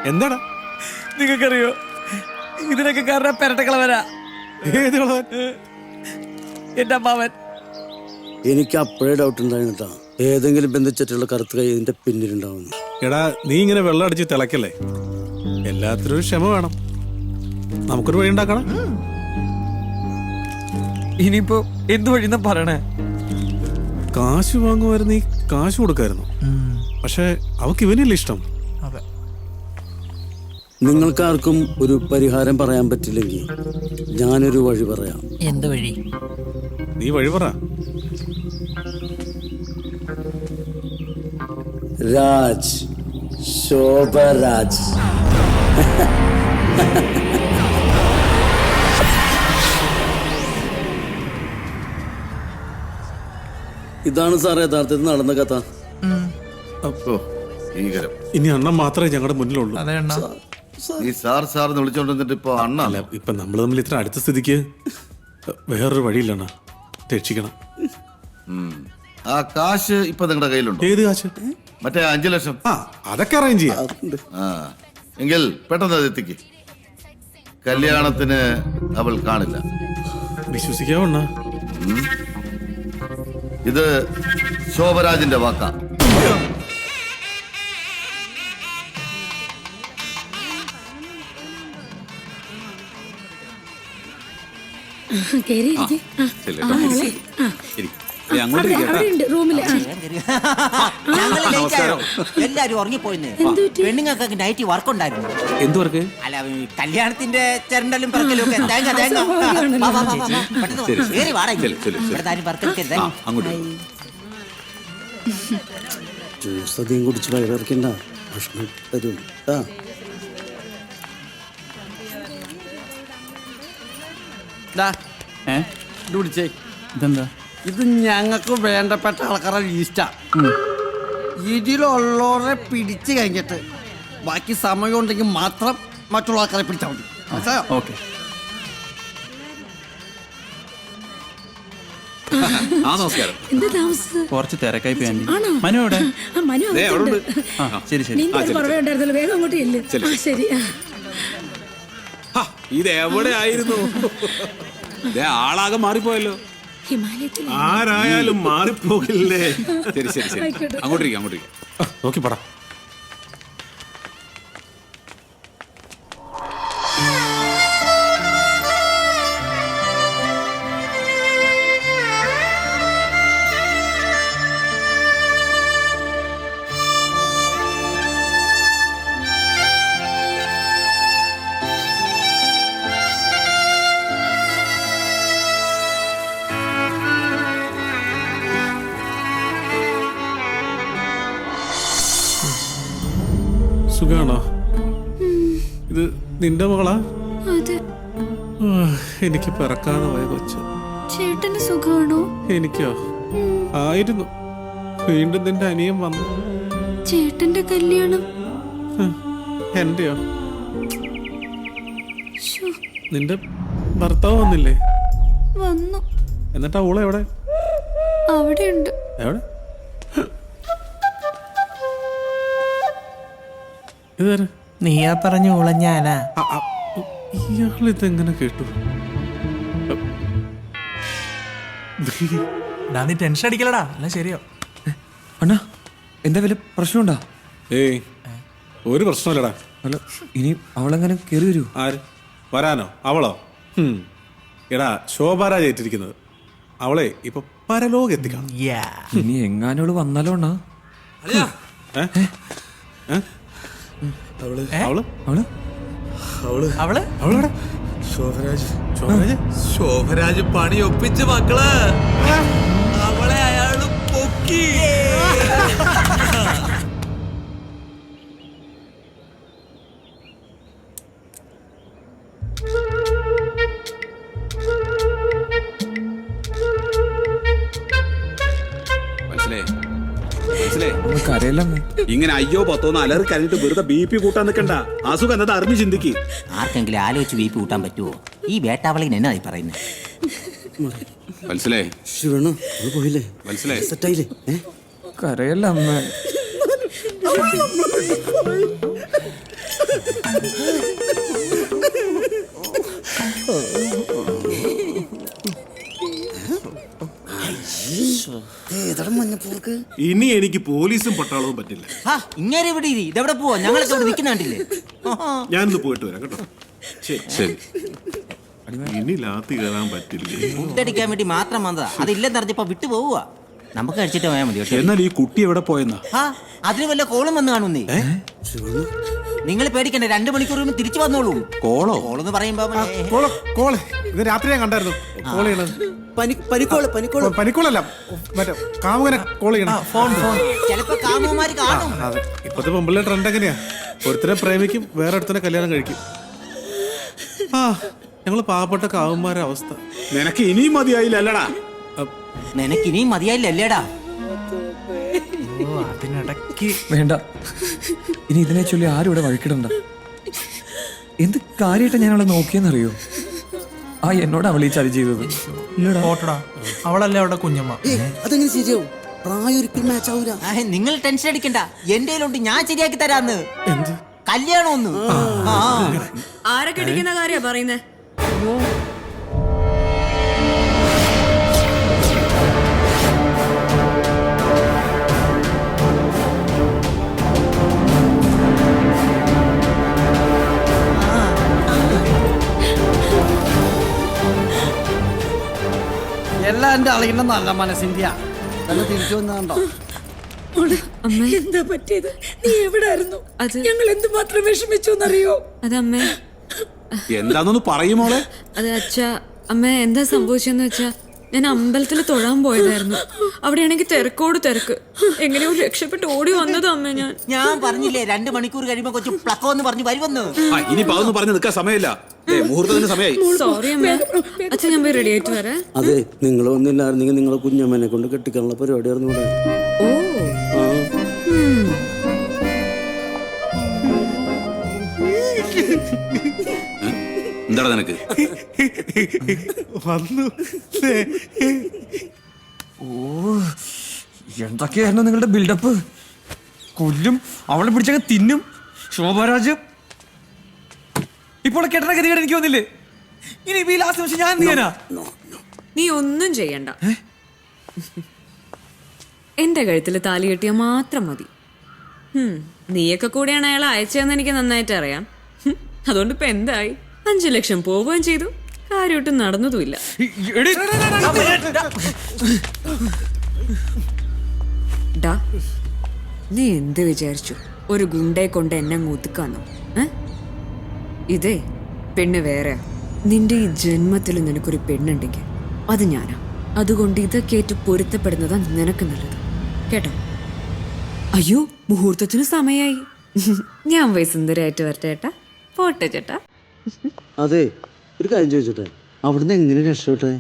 എന്താടാ? നിങ്ങൾക്കറിയോ ഇതിനൊക്കെ കാരണം പെരട്ടക്കളവനാ. എന്റെ അമ്മാവൻ. എനിക്ക് അപ്പോഴേ ഡൗട്ട് ഉണ്ടായിരുന്നിട്ടാ ഏതെങ്കിലും ബന്ധിച്ചിട്ടുള്ള കറുത്ത കൈ ഇതിന്റെ പിന്നിലുണ്ടാവുന്നു. എടാ, നീ ഇങ്ങനെ വെള്ളം അടിച്ച് തിളക്കല്ലേ. എല്ലാത്തിനും ഒരു ക്ഷമ വേണം. നമുക്കൊരു വഴി ഉണ്ടാക്കണം. ഇനിയിപ്പോ എന്ത് വഴിന്നാ പറയണേ? കാശ് വാങ്ങുമായിരുന്നു, നീ കാശ് കൊടുക്കായിരുന്നു. പക്ഷെ അവക്ക് ഇവനല്ലേ ഇഷ്ടം. നിങ്ങൾക്കാർക്കും ഒരു പരിഹാരം പറയാൻ പറ്റില്ലെങ്കിൽ ഞാനൊരു വഴി പറയാം. എന്ത് വഴി? നീ വഴി പറ. രാജ്, ശോഭരാജ്. ഇതാണ് സാർ യഥാർത്ഥത്തിൽ നടന്ന കഥ. ഇനി അണ്ണൻ മാത്രമേ ഞങ്ങളുടെ മുന്നിലുള്ളൂ. ഈ സാർ സാറിന് വിളിച്ചോണ്ടിട്ട് ഇപ്പൊ അണ്ണ അല്ല, ഇപ്പൊ നമ്മൾ തമ്മിൽ ഇത്ര അടുത്ത സ്ഥിതിക്ക് വേറൊരു വഴിയില്ലണ്ണ. രക്ഷിക്കണം. ആ കാശ് ഇപ്പൊ നിങ്ങളുടെ കയ്യിലുണ്ടോ? ഏത് കാശ്? മറ്റേ 5 ലക്ഷം. ആ, അതൊക്കെ അറേഞ്ച് ചെയ്യാം. ആ, എങ്കിൽ പെട്ടെന്ന് അത് എത്തിക്ക്. കല്യാണത്തിന് അവൾ കാണില്ല. വിശ്വസിക്കാവണ്ണ. ഇത് ശോഭരാജിന്റെ വാക്കാ. എല്ലാരും ഉറങ്ങിപ്പോയിന്ന്. പെണ്ണുങ്ങൾക്ക് നൈറ്റ് വർക്ക് ഉണ്ടായിരുന്നു. എന്ത് വർക്ക്? അല്ല, കല്യാണത്തിന്റെ ചെരണ്ടലും പറക്കലും ഒക്കെ. തേങ്ങ തേങ്ങ കേറി വാടകയും ജ്യൂസ് അധികം കുടിച്ച് വയറിറക്കണ്ട, ഭക്ഷണം തരും. ഇതെന്താ? ഇത് ഞങ്ങൾക്ക് വേണ്ടപ്പെട്ട ആൾക്കാരുടെ ലീസ്റ്റാ. ഇതിലുള്ളവരെ പിടിച്ചു കഴിഞ്ഞിട്ട് ബാക്കി സമയം ഉണ്ടെങ്കിൽ മാത്രം മറ്റുള്ള ആൾക്കാരെ പിടിച്ചാൽ മതി. ഓക്കെ. കുറച്ച് തിരക്കായി പോയി. മനു എവിടെ? ശരി ശരി. ഇത് എവിടെ ആയിരുന്നു? ആളാകെ മാറിപ്പോയല്ലോ. ആരായാലും മാറിപ്പോകില്ലേ? ശരി ശരി ശരി. അങ്ങോട്ടിരിക്കാം, അങ്ങോട്ടിരിക്കാം. നോക്കി പടാ. സുഖാണോ? ഇത് നിന്റെ മകളാ? എനിക്ക് പിറക്കാതെ പോയ കൊച്ച്. ചേട്ടന് സുഖമാണോ? എനിക്കോ? ആയിരുന്നു. വീണ്ടും നിന്റെ അനിയൻ വന്നു. ചേട്ടന്റെ കല്യാണം എന്റെയോ? നിന്റെ ഭർത്താവ് വന്നില്ലേ? വന്നു. എന്നിട്ടാ ഊള എവിടെ? അവിടെയുണ്ട്. എവിടെ? ഇതാര്? നീയാ പറഞ്ഞു ഉളഞ്ഞാനാ. ഇയാളിതെങ്ങനെ കേട്ടു? നീ ടെൻഷൻ അടിക്കലടാ, അല്ല ശരിയോ? അണ്ണാ, എന്താ വല്ല പ്രശ്നമുണ്ടാ? ഏയ്, ഒരു പ്രശ്നമില്ലടാ. അല്ല, ഇനി അവളെങ്ങനെ കയറി വരൂ? ആര് വരാനോ? അവളോ? എടാ, ശോഭാരാജ് ഏറ്റിരിക്കുന്നത്. അവളെ ഇപ്പൊ പരലോകം എത്തിക്കണം. ഇനി എങ്ങാനോള് വന്നാലോ അണ്ണാ? ശോഭരാജ് പണി ഒപ്പിച്ച് മക്കള്. അവളെ അയാള് പൊക്കി. ഇങ്ങനെ അയ്യോ പത്തോന്ന് അലറി കഴിഞ്ഞിട്ട് വെറുതെ BP കൂട്ടാൻ നിൽക്കണ്ട. അസുഖം എന്നത് അറിഞ്ഞ് ചിന്തിക്ക്. ആർക്കെങ്കിലും ആലോചിച്ച് BP കൂട്ടാൻ പറ്റുമോ? ഈ വേട്ടാവളിന് എന്നായി പറയുന്നത്? മനസ്സിലായി? പോയില്ലേ? മനസ്സിലായി? സെറ്റായില്ലേ? കരയല്ല അമ്മ. മഞ്ഞപ്പൂർക്ക് ഇനി എനിക്ക് പോലീസും പട്ടാളവും പറ്റില്ല. ഇങ്ങനെ ഇവിടെ ഇരി. ഇതെവിടെ പോവാ? ഞങ്ങളൊക്കെ ഇവിടെ നിൽക്കുന്ന കണ്ടില്ലേ? ഞാനിന്ന് പോയിട്ട് വരാം കേട്ടോ. ശരി. ഇനി ലാത്തി കയറാൻ പറ്റില്ലേ? ഫുഡടിക്കാൻ വേണ്ടി മാത്രം വന്നതാ. അതില്ലെന്നറിഞ്ഞപ്പോ വിട്ടു പോവുക. നമുക്ക് കഴിച്ചിട്ട് പോയാൽ മതി. എന്നാൽ ഈ കുട്ടി എവിടെ പോയെന്നാ? അതിന് വല്ല കോളും വന്ന് കാണുന്നേ. നിങ്ങൾ പേടിക്കണ്ട, 2 മണിക്കൂർ തിരിച്ചു വന്നോളൂ. കോളെന്ന് പറയുമ്പോ കോള് ഇത് രാത്രി ഞാൻ കണ്ടായിരുന്നു. കോൾ ചെയ്യണത് പനിക്കോളല്ല, മറ്റേ കാമുകനെ കോൾ ചെയ്യണം. ചിലപ്പോ കാമുമാര് കാണും. ഇപ്പത്തെ പെമ്പിള്ള ട്രെൻഡ് എങ്ങനെയാ? ഒരുത്തനെ പ്രേമിക്കും, വേറെ ഒരുത്തനെ കല്യാണം കഴിക്കും. ഞങ്ങള് പാവപ്പെട്ട കാവുമാരുടെ അവസ്ഥ. നിനക്ക് ഇനിയും മതിയായില്ലല്ലടാ. നിനക്ക് ഇനിയും മതിയായില്ലല്ലേടാ. അതിനിടയ്ക്ക് വേണ്ട, ഇനി ഇതിനെ ചൊല്ലി ആരും ഇവിടെ വഴിക്കിടണ്ട. എന്ത് കാര്യമായിട്ട് ഞാൻ അവളെ നോക്കിയെന്നറിയോ? എന്നോട് അവൾ ഈ ചതി ചെയ്തത്. ഓട്ടടാ, അവളല്ലേ അവിടെ കുഞ്ഞമ്മ. അതെങ്ങനെ ശരിയാവും? പ്രായൊരിക്കലും മാച്ച് ആവൂല. നിങ്ങൾ ടെൻഷൻ അടിക്കണ്ട, എന്റെ കയ്യിലുണ്ട്, ഞാൻ ശരിയാക്കി തരാന്ന്. കല്യാണം ഒന്ന്. ആരൊക്കെ അടിക്കുന്ന കാര്യ പറയുന്നേ? എല്ലാം എന്റെ അളിയുടെ നല്ല മനസ്സിന്റെയാ. തിരിച്ചു വന്നോ? എന്താ പറ്റിയത്? നീ എവിടായിരുന്നു? അത് ഞങ്ങൾ എന്തുമാത്രം വിഷമിച്ചു എന്നറിയോ? അതമ്മേ, എന്താന്നൊന്ന് പറയുമോളെ? അത് അച്ഛാ, അമ്മ എന്താ സംഭവിച്ചെന്ന് വെച്ചാ, ഞാൻ അമ്പലത്തിൽ തൊഴാൻ പോയതായിരുന്നു. അവിടെയാണെങ്കിൽ തിരക്കോട് തിരക്ക്. എങ്ങനെയോ രക്ഷപ്പെട്ട് ഓടി വന്നതാ അമ്മ. ഞാൻ പറഞ്ഞില്ലേ 2 മണിക്കൂർ കഴിയുമ്പോ കൊച്ചു പ്ലക്കോ എന്ന് പറഞ്ഞു വരുമെന്ന്. ഇനി പാവന്ന് പറഞ്ഞു നിൽക്കാൻ സമയമില്ല. മുഹൂർത്തത്തിന് സമയമായി. സോറി അമ്മ. അച്ഛൻ ഞാൻ പോയി റെഡി ആയിട്ട് വരാം. അതെ, നിങ്ങൾ ഒന്നില്ലായിരുന്നെങ്കിൽ നിങ്ങളെ കുഞ്ഞമ്മനെ കൊണ്ട് കെട്ടിക്കാനുള്ള പരിപാടിയായിരുന്നു ഇവിടെ. എന്താടാ നിനക്ക്? വന്നു. എന്തൊക്കെയായിരുന്നു നിങ്ങളുടെ ബിൽഡപ്പ്? കൊല്ലും, അവളെ പിടിച്ചങ്ങ് തിന്നും. ശോഭരാജ് ഇപ്പോൾ കെട്ടണ ഗതികേട് എനിക്ക് വന്നില്ലേ? ഇനി ഈ ലാസ്റ്റ് നിമിഷം ഞാൻ എന്ത് ചെയ്യാനാ? നീ ഒന്നും ചെയ്യണ്ട. എന്റെ കഴുത്തിൽ താലി കെട്ടിയാൽ മാത്രം മതി. നീയൊക്കെ കൂടെയാണ് അയാളെ അയച്ചതെന്ന് എനിക്ക് നന്നായിട്ട് അറിയാം. അതുകൊണ്ട് ഇപ്പൊ എന്തായി? 5 ലക്ഷം പോവുകയും ചെയ്തു, കാര്യമായിട്ടും നടന്നതുമില്ല. ഡാ, നീ എന്ത് വിചാരിച്ചു? ഒരു ഗുണ്ടയെ കൊണ്ട് എന്നെ ഒതുക്കാന്നോ? ഇതേ പെണ്ണ് വേറെ. നിന്റെ ഈ ജന്മത്തിൽ നിനക്കൊരു പെണ്ണുണ്ടെങ്കിൽ അത് ഞാനാ. അതുകൊണ്ട് ഇതൊക്കെ ഏറ്റു പൊരുത്തപ്പെടുന്നതാ നിനക്ക് നല്ലത്, കേട്ടോ? അയ്യോ, മുഹൂർത്തത്തിന് സമയായി. ഞാൻ പോയി സുന്ദരമായിട്ട് വരട്ടെ ചേട്ടാ. പോട്ടെ ചേട്ടാ. അതെ, ഒരു കാര്യം ചോദിച്ചോട്ടെ, അവിടുന്ന് എങ്ങനെ രക്ഷപ്പെട്ടെ?